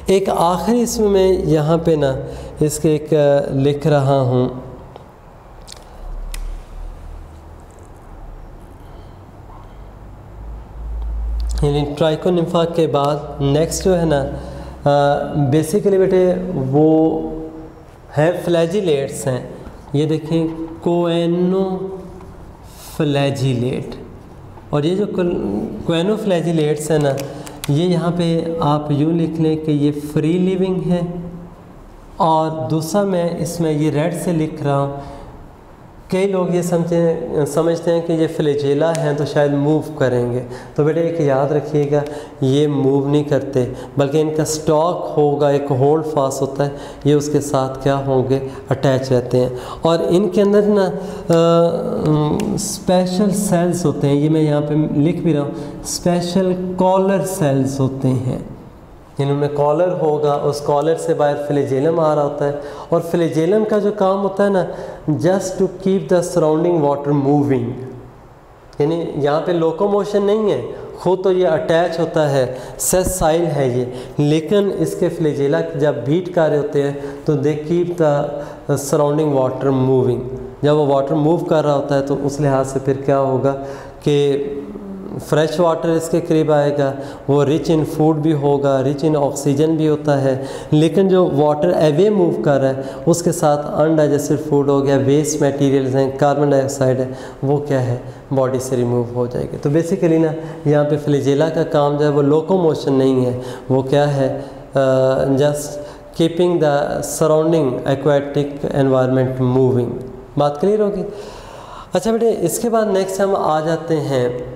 एक आखिरी इसमें मैं यहाँ पे ना इसके एक लिख रहा हूँ, यानी ट्राइकोनिम्फा के बाद नेक्स्ट जो है ना बेसिकली बेटे वो है फ्लैजिलेट्स हैं। ये देखें कोएनोफ्लैजिलेट। और ये जो कोएनोफ्लैजिलेट्स है ना, ये यहाँ पे आप यूँ लिख लें कि ये फ्री लिविंग है। और दूसरा मैं इसमें ये रेड से लिख रहा हूँ, कई लोग ये समझते हैं कि ये फ्लैजेला हैं तो शायद मूव करेंगे। तो बेटे एक याद रखिएगा, ये मूव नहीं करते, बल्कि इनका स्टॉक होगा, एक होल्ड फास्ट होता है, ये उसके साथ क्या होंगे? अटैच रहते हैं। और इनके अंदर ना स्पेशल सेल्स होते हैं, ये मैं यहाँ पे लिख भी रहा हूँ, स्पेशल कॉलर सेल्स होते हैं। इनमें कॉलर होगा, उस कॉलर से बाहर फ्लैजेलम आ रहा होता है। और फ्लैजेलम का जो काम होता है ना, just to keep the surrounding water moving, यानी यहाँ पे लोकोमोशन नहीं है, खुद तो ये अटैच होता है, सेसाइल है ये, लेकिन इसके फ्लैजेला जब बीट कर रहे होते हैं तो they keep the surrounding water moving. जब वो वाटर मूव कर रहा होता है तो उस लिहाज से फिर क्या होगा कि फ्रेश वाटर इसके करीब आएगा, वो रिच इन फूड भी होगा, रिच इन ऑक्सीजन भी होता है। लेकिन जो वाटर अवे मूव कर रहा है उसके साथ अनडाइजेस्टेड फूड हो गया, वेस्ट मटेरियल्स हैं, कार्बन डाइऑक्साइड है, वो क्या है बॉडी से रिमूव हो जाएगी। तो बेसिकली ना यहाँ पे फ्लैजेला का काम जो है वो लोकोमोशन नहीं है, वो क्या है just keeping the surrounding aquatic environment moving. बात क्लियर होगी। अच्छा बेटे, इसके बाद नेक्स्ट हम आ जाते हैं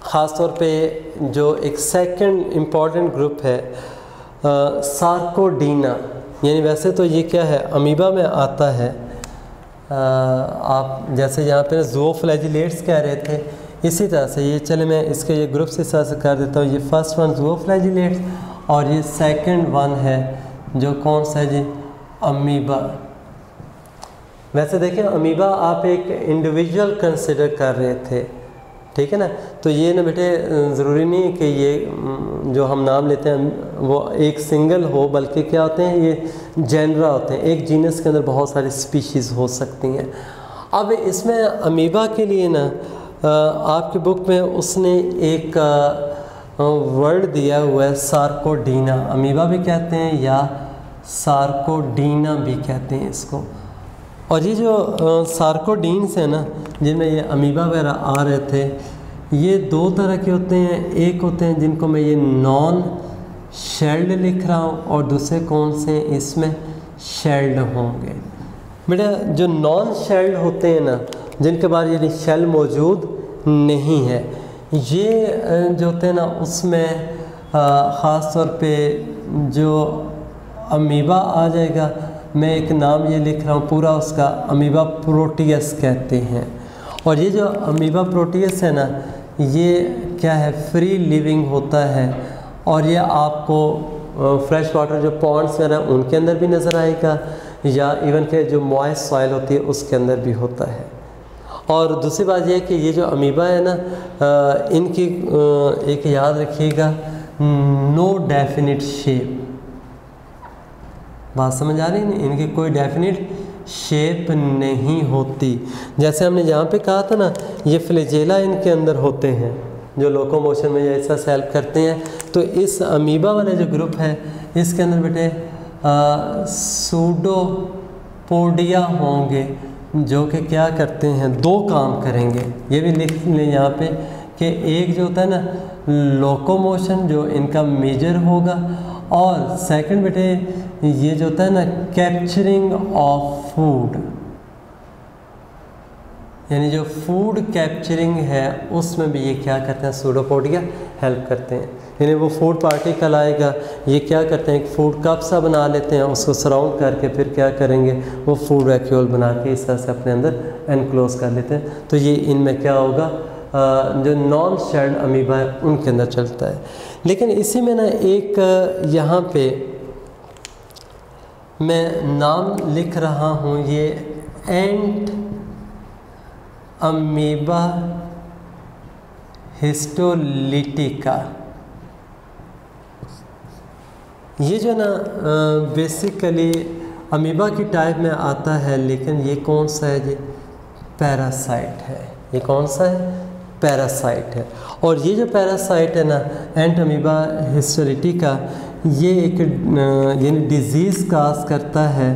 ख़ास तौर पे जो एक सेकंड इम्पॉर्टेंट ग्रुप है सार्कोडीना। यानी वैसे तो ये क्या है अमीबा में आता है, आप जैसे यहाँ पे ज़ूओफ्लैजिलेट्स कह रहे थे, इसी तरह से ये चले मैं इसके ये ग्रुप्स इस तरह से कर देता हूँ। ये फर्स्ट वन ज़ूओफ्लैजिलेट्स और ये सेकंड वन है जो कौन सा है जी अमीबा। वैसे देखें अमीबा आप एक इंडिविजुअल कंसिडर कर रहे थे, ठीक है ना। तो ये ना बेटे ज़रूरी नहीं है कि ये जो हम नाम लेते हैं वो एक सिंगल हो, बल्कि क्या होते हैं ये जेनरा होते हैं, एक जीनस के अंदर बहुत सारी स्पीशीज़ हो सकती हैं। अब इसमें अमीबा के लिए ना आपकी बुक में उसने एक वर्ड दिया हुआ है सार्कोडीना। अमीबा भी कहते हैं या सार्कोडीना भी कहते हैं इसको। और ये जो सार्कोडीन्स हैं ना जिनमें ये अमीबा वगैरह आ रहे थे, ये दो तरह के होते हैं। एक होते हैं जिनको मैं ये नॉन शेल्ड लिख रहा हूँ और दूसरे कौन से इसमें शेल्ड होंगे। बेटा जो नॉन शेल्ड होते हैं ना, जिनके बाद ये शेल मौजूद नहीं है, ये जो होते हैं ना उसमें ख़ास तौर पे जो अमीबा आ जाएगा। मैं एक नाम ये लिख रहा हूँ पूरा उसका, अमीबा प्रोटियस कहते हैं। और ये जो अमीबा प्रोटियस है ना ये क्या है फ्री लिविंग होता है और ये आपको फ्रेश वाटर जो पॉन्ड्स वगैरह उनके अंदर भी नज़र आएगा या इवन के जो मॉइस्ट सॉइल होती है उसके अंदर भी होता है। और दूसरी बात यह है कि ये जो अमीबा है ना इनकी एक याद रखिएगा नो डेफिनिट शेप। बात समझ आ रही है? इनकी कोई डेफिनिट शेप नहीं होती। जैसे हमने यहाँ पे कहा था ना ये फ्लैजेला इनके अंदर होते हैं जो लोकोमोशन में ऐसा हेल्प करते हैं। तो इस अमीबा वाले जो ग्रुप है इसके अंदर बेटे सूडोपोडिया होंगे जो कि क्या करते हैं, दो काम करेंगे। ये भी लिख लें यहाँ पे कि एक जो होता है ना लोकोमोशन जो इनका मेजर होगा, और सेकंड बेटे ये जो होता है ना कैप्चरिंग ऑफ फूड, यानी जो फूड कैप्चरिंग है उसमें भी ये क्या करते हैं सूडोपोडिया हेल्प करते हैं। यानी वो फूड पार्टिकल आएगा, ये क्या करते हैं फूड कप सा बना लेते हैं, उसको सराउंड करके फिर क्या करेंगे वो फूड वैक्यूल बना के इस तरह से अपने अंदर एनक्लोज कर लेते हैं। तो ये इनमें क्या होगा जो नॉन शेल्ड अमीबा है उनके अंदर चलता है। लेकिन इसी में ना एक यहाँ पे मैं नाम लिख रहा हूँ ये एंट अमीबा हिस्टोलिटिका। ये जो ना बेसिकली अमीबा की टाइप में आता है, लेकिन ये कौन सा है जी पैरासाइट है। ये कौन सा है पैरासाइट है। और ये जो पैरासाइट है ना एंट अमीबा हिस्टोलिटिका ये एक यानी डिज़ीज़ काज करता है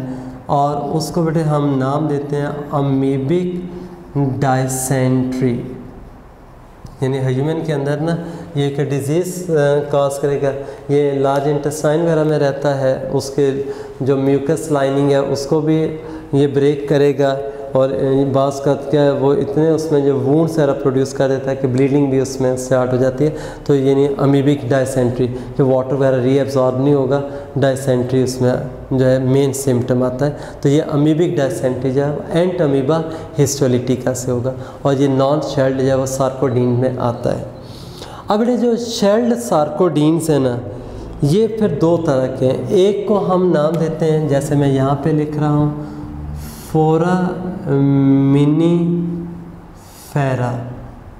और उसको बेटे हम नाम देते हैं अमीबिक डायसेंट्री। यानी ह्यूमन के अंदर ना ये एक डिज़ीज़ काज करेगा। ये लार्ज इंटेस्टाइन वगैरह में रहता है, उसके जो म्यूकस लाइनिंग है उसको भी ये ब्रेक करेगा और बास का क्या है वो इतने उसमें जो वूंड सारा प्रोड्यूस कर देता है कि ब्लीडिंग भी उसमें स्टार्ट हो जाती है। तो यानी अमीबिक डायसेंट्री जो वाटर वगैरह रीअब्जॉर्ब नहीं होगा, डायसेंट्री उसमें जो है मेन सिम्टम आता है। तो ये अमीबिक डायसेंट्री जो है एंट अमीबा हिस्टोलिटिका से होगा और ये नॉन शेल्ड जो है वो सार्कोडीन में आता है। अब ये जो शेल्ड सार्कोडीन्स है ना ये फिर दो तरह के हैं। एक को हम नाम देते हैं जैसे मैं यहाँ पे लिख रहा हूँ फोरा मिनी फेरा,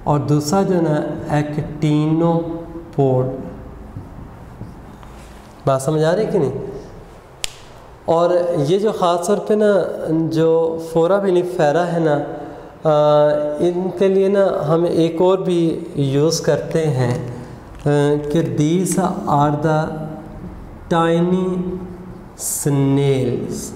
और दूसरा जो ना एक्टिनोपोड। बात समझ आ रही कि नहीं? और ये जो ख़ास तौर पे ना जो फोरा मिनी फेरा है ना इनके लिए ना हम एक और भी यूज़ करते हैं कि these are the tiny snails.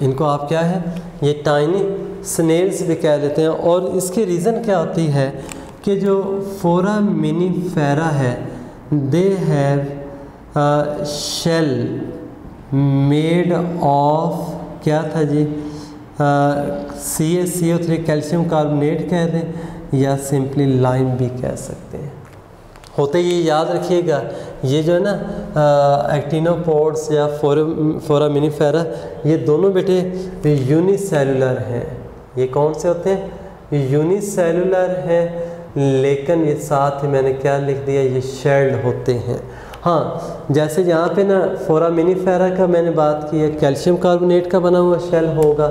इनको आप क्या है, ये टाइनी स्नेल्स भी कह देते हैं। और इसकी रीज़न क्या होती है कि जो फोरामिनीफेरा है they have shell made of क्या था जी, CaCO3 कैल्शियम कार्बोनेट कह दें या सिंपली लाइम भी कह सकते हैं। होते ये याद रखिएगा, ये जो है ना एक्टिनोपोड्स या फोरामिनीफेरा ये दोनों बेटे यूनिसेलुलर हैं। ये कौन से होते हैं, ये यूनिसेलुलर हैं, लेकिन ये साथ ही मैंने क्या लिख दिया, ये शेल्ड होते हैं। हाँ, जैसे यहाँ पे ना फोरामिनीफेरा का मैंने बात की है, कैल्शियम कार्बोनेट का बना हुआ शेल होगा।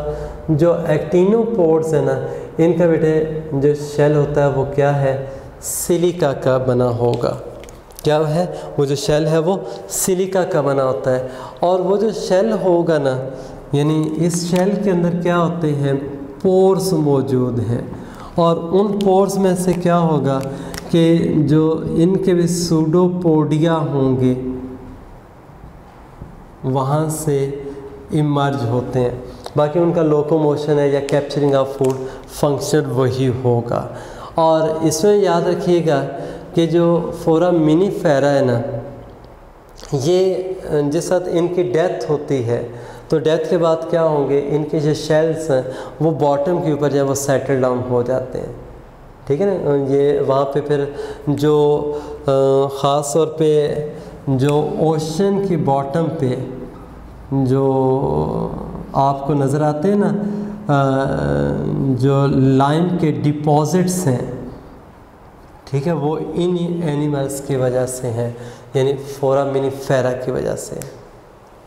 जो एक्टिनोपोड्स है ना, इनका बेटे जो शेल होता है वो क्या है, सिलिका का बना होगा। क्या है, वो जो शेल है वो सिलिका का बना होता है। और वो जो शेल होगा ना, यानी इस शेल के अंदर क्या होते हैं, पोर्स मौजूद हैं। और उन पोर्स में से क्या होगा कि जो इनके भी सूडोपोडिया होंगे वहाँ से इमर्ज होते हैं। बाकी उनका लोकोमोशन है या कैप्चरिंग ऑफ फूड फंक्शन वही होगा। और इसमें याद रखिएगा कि जो फोरामिनीफेरा है ना, ये जिस वक्त इनकी डेथ होती है तो डेथ के बाद क्या होंगे, इनके जो शेल्स हैं वो बॉटम के ऊपर जो है वो सेटल डाउन हो जाते हैं। ठीक है ना, ये वहाँ पे फिर जो ख़ास तौर पे जो ओशन की बॉटम पे जो आपको नज़र आते हैं ना, जो लाइम के डिपॉजिट्स हैं, ठीक है, वो इन एनिमल्स की वजह से हैं, यानी फोरामिनीफेरा की वजह से।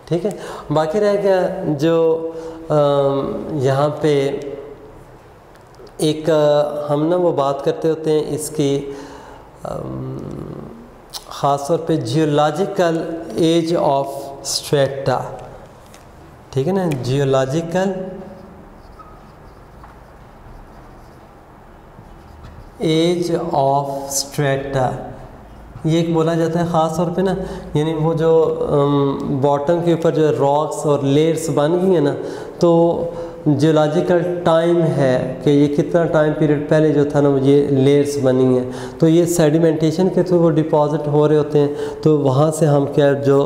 ठीक है, बाकी रह गया जो यहाँ पे एक हम ना वो बात करते होते हैं इसकी ख़ास तौर पे जियोलॉजिकल एज ऑफ स्ट्रेटा। ठीक है ना, जियोलॉजिकल एज ऑफ स्ट्रेटा, ये एक बोला जाता है ख़ास तौर पे ना, यानी वो जो बॉटम के ऊपर जो रॉक्स और लेयर्स बन गई हैं ना, तो जियोलॉजिकल टाइम है कि ये कितना टाइम पीरियड पहले जो था ना वो ये लेयर्स बनी हैं। तो ये सेडिमेंटेशन के थ्रू वो डिपॉजिट हो रहे होते हैं। तो वहाँ से हम क्या जो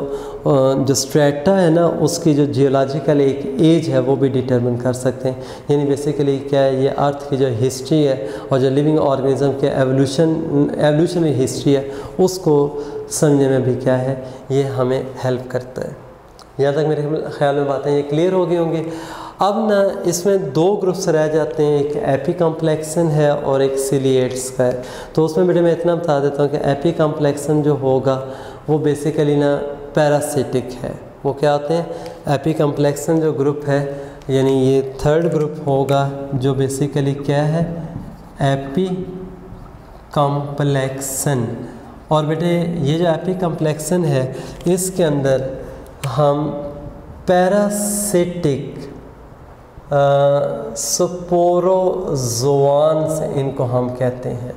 स्ट्रेटा है ना, उसकी जो जियोलॉजिकल एक एज है वो भी डिटरमिन कर सकते हैं। यानी बेसिकली क्या है, ये अर्थ की जो हिस्ट्री है और जो लिविंग ऑर्गेनिज्म के एवोल्यूशनरी हिस्ट्री है उसको समझने में भी क्या है, ये हमें हेल्प करता है। यहाँ तक मेरे ख्याल में बातें ये क्लियर हो गई होंगी। अब ना इसमें दो ग्रुप्स रह जाते हैं, एक एपीकम्प्लेक्सन है और एक सिलिएट्स का है। तो उसमें बेटे मैं इतना बता देता हूँ कि एपीकम्प्लेक्सन जो होगा वो बेसिकली ना पैरासिटिक है। वो क्या होते हैं, एपीकम्प्लेक्सन जो ग्रुप है, यानी ये थर्ड ग्रुप होगा जो बेसिकली क्या है, एपीकम्प्लेक्सन। और बेटे ये जो एपीकम्प्लेक्सन है इसके अंदर हम पैरासिटिक स्पोरोजोआन्स इनको हम कहते हैं।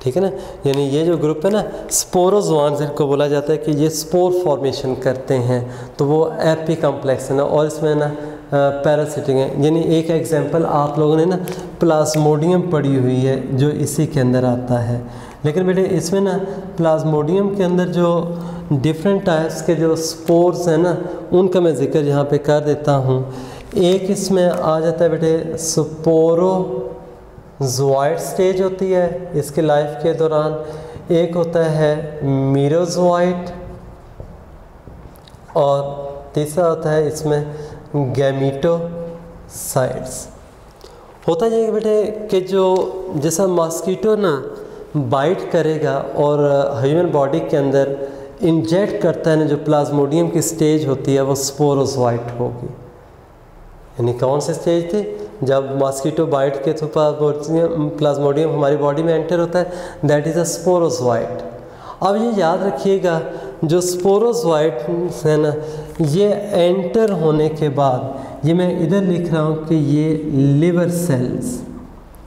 ठीक है ना, यानी ये जो ग्रुप है ना स्पोरोजोआन्स, इनको बोला जाता है कि ये स्पोर फॉर्मेशन करते हैं, तो वो एपीकम्प्लेक्सन है। और इसमें ना पैरासिटिक है। यानी एक एग्जांपल आप लोगों ने ना प्लाज्मोडियम पढ़ी हुई है जो इसी के अंदर आता है। लेकिन बेटे इसमें ना प्लाज्मोडियम के अंदर जो डिफरेंट टाइप्स के जो स्पोर्स हैं ना, उनका मैं जिक्र यहाँ पे कर देता हूँ। एक इसमें आ जाता है बेटे स्पोरोजोइड स्टेज होती है इसके लाइफ के दौरान, एक होता है मीरोजोइड, और तीसरा होता है इसमें गैमीटोसाइड्स। होता है बेटे कि जो जैसा मॉस्किटो ना बाइट करेगा और ह्यूमन बॉडी के अंदर इंजेक्ट करता है ना, जो प्लाज्मोडियम की स्टेज होती है वो स्पोरोजोइड होगी। यानी कौन सी स्टेज थी, जब मॉस्किटो बाइट के थ्रू प्लाज्मोडियम हमारी बॉडी में एंटर होता है, दैट इज़ अ स्पोरोजोइड। अब ये याद रखिएगा जो स्पोरोजोइड है ना, ये एंटर होने के बाद ये मैं इधर लिख रहा हूँ कि ये लिवर सेल्स,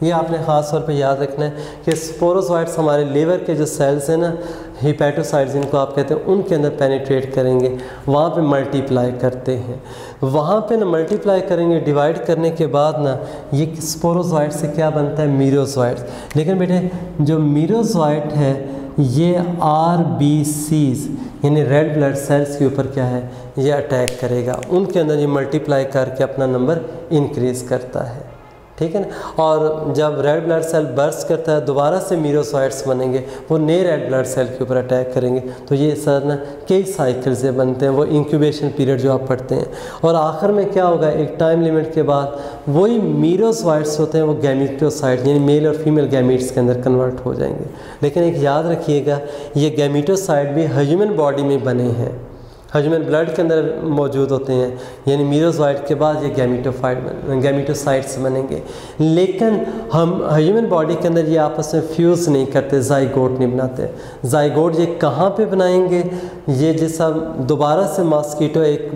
ये आपने ख़ास तौर पे याद रखना है कि स्पोरोजोइट्स हमारे लीवर के जो सेल्स हैं ना, हिपैटोसाइट्स जिनको आप कहते हैं, उनके अंदर पेनिट्रेट करेंगे, वहाँ पे मल्टीप्लाई करते हैं, वहाँ पे ना मल्टीप्लाई करेंगे, डिवाइड करने के बाद ना ये स्पोरोजोइट से क्या बनता है, मीरोजोइट्स। लेकिन बेटे जो मीरोजोइट है ये RBCs यानी रेड ब्लड सेल्स के ऊपर क्या है, ये अटैक करेगा, उनके अंदर ये मल्टीप्लाई करके अपना नंबर इंक्रीज़ करता है, ठीक है ना। और जब रेड ब्लड सेल बर्स्ट करता है दोबारा से मीरोसाइट्स बनेंगे, वो नए रेड ब्लड सेल के ऊपर अटैक करेंगे, तो ये सर ना कई साइकिल से बनते हैं, वो इंक्यूबेशन पीरियड जो आप पढ़ते हैं। और आखिर में क्या होगा, एक टाइम लिमिट के बाद वही मीरोसाइट्स होते हैं वो गैमीटोसाइट यानी मेल और फीमेल गैमीट्स के अंदर कन्वर्ट हो जाएंगे। लेकिन एक याद रखिएगा, ये गैमीटोसाइट भी ह्यूमन बॉडी में बने हैं, ह्यूमन ब्लड के अंदर मौजूद होते हैं, यानी मीरोजोइट के बाद ये गैमीटोसाइट्स बनेंगे। लेकिन हम ह्यूमन बॉडी के अंदर ये आपस में फ्यूज़ नहीं करते, जाइगोट नहीं बनाते। जाइगोट ये कहाँ पे बनाएंगे, ये जैसा दोबारा से मॉस्किटो एक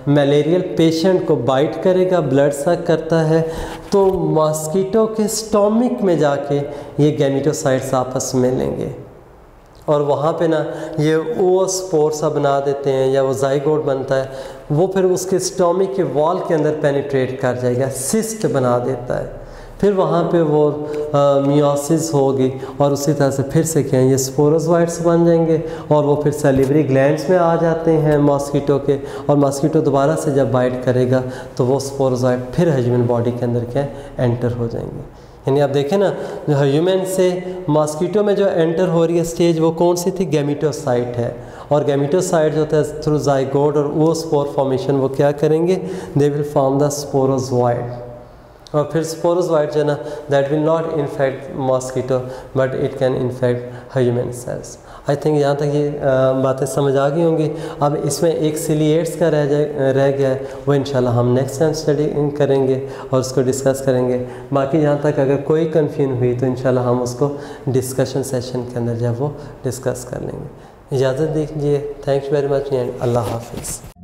मलेरियल पेशेंट को बाइट करेगा, ब्लड सक करता है, तो मॉस्किटो के स्टोमिक में जाके ये गैमीटोसाइट्स आपस में लेंगे और वहाँ पे ना ये ओस्पोर सा बना देते हैं, या वो जाइगोट बनता है, वो फिर उसके स्टोमिक के वॉल के अंदर पेनिट्रेट कर जाएगा, सिस्ट बना देता है, फिर वहाँ पे वो मियोसिस होगी और उसी तरह से फिर से क्या है, ये स्पोरोजोइट्स बन जाएंगे और वो फिर सैलिवरी ग्लैंड्स में आ जाते हैं मॉस्किटो के, और मॉस्किटो दोबारा से जब बाइट करेगा तो वो स्पोरोजोइट फिर ह्यूमन बॉडी के अंदर क्या एंटर हो जाएंगे। यानी आप देखें ना, जो ह्यूमन से मॉस्किटो में जो एंटर हो रही है स्टेज, वो कौन सी थी, गैमीटोसाइट है। और गैमीटोसाइट जो होता है थ्रू जाइगोट और ओस्पोर फॉर्मेशन वो क्या करेंगे, they will form the sporozoite, और फिर स्पोरोजोइड जो है ना that will not infect mosquito but it can infect human cells. I think यहाँ तक ये बातें समझ आ गई होंगी। अब इसमें एक सिलिएट्स का रह गया है, वो इंशाल्लाह हम नेक्स्ट टाइम स्टडी करेंगे और उसको डिस्कस करेंगे। बाकी यहाँ तक अगर कोई कन्फ्यूजन हुई तो इंशाल्लाह हम उसको डिस्कशन सेशन के अंदर जब वो डिस्कस कर लेंगे। इजाज़त दीजिए, थैंक्स वेरी मच एंड अल्लाह हाफिज़।